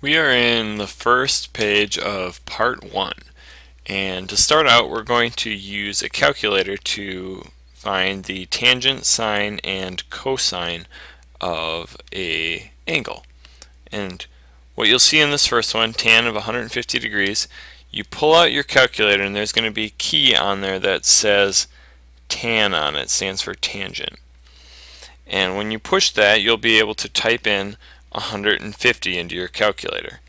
We are in the first page of part 1, and to start out we're going to use a calculator to find the tangent, sine, and cosine of a angle. And what you'll see in this first one, tan of 150 degrees, you pull out your calculator and there's going to be a key on there that says tan on it, stands for tangent. And when you push that, you'll be able to type in 150 into your calculator.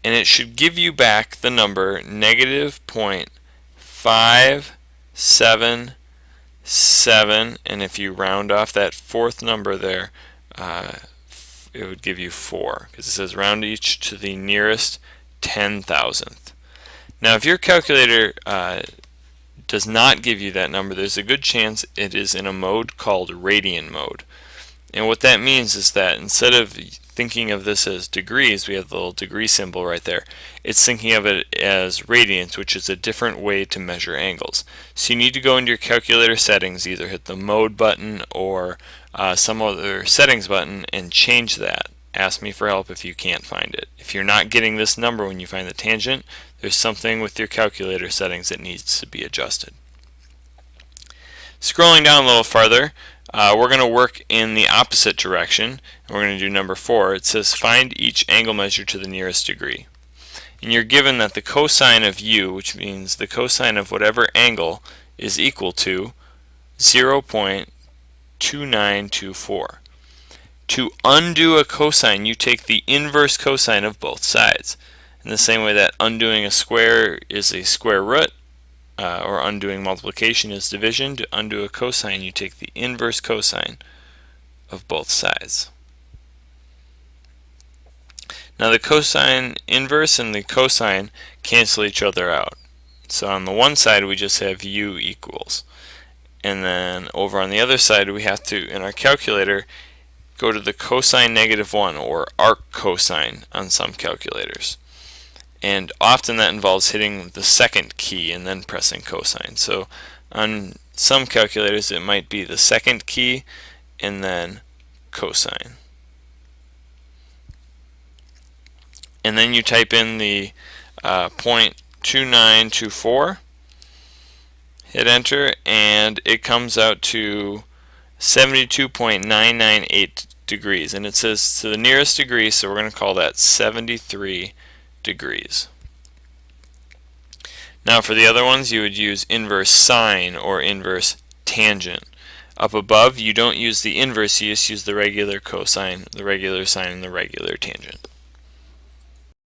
And it should give you back the number negative 0.577, and if you round off that fourth number there, it would give you 4, because it says round each to the nearest 10,000th. Now if your calculator does not give you that number, there's a good chance it is in a mode called Radian Mode. And what that means is that instead of thinking of this as degrees, we have the little degree symbol right there, it's thinking of it as radians, which is a different way to measure angles. So you need to go into your calculator settings, either hit the mode button or some other settings button and change that. Ask me for help if you can't find it. If you're not getting this number when you find the tangent, there's something with your calculator settings that needs to be adjusted. Scrolling down a little farther, we're going to work in the opposite direction, and we're going to do number 4. It says find each angle measure to the nearest degree. And you're given that the cosine of u, which means the cosine of whatever angle, is equal to 0.2924. To undo a cosine, you take the inverse cosine of both sides. In the same way that undoing a square is a square root, or undoing multiplication is division, to undo a cosine, you take the inverse cosine of both sides. Now the cosine inverse and the cosine cancel each other out. So on the one side we just have u equals. And then over on the other side we have to, in our calculator, go to the cosine -1, or arc cosine on some calculators. And often that involves hitting the second key and then pressing cosine. So on some calculators it might be the second key and then cosine. And then you type in the 0.2924, hit enter, and it comes out to 72.998 degrees. And it says to the nearest degree, so we're going to call that 73 degrees. Now for the other ones, you would use inverse sine or inverse tangent. Up above, you don't use the inverse, you just use the regular cosine, the regular sine, and the regular tangent.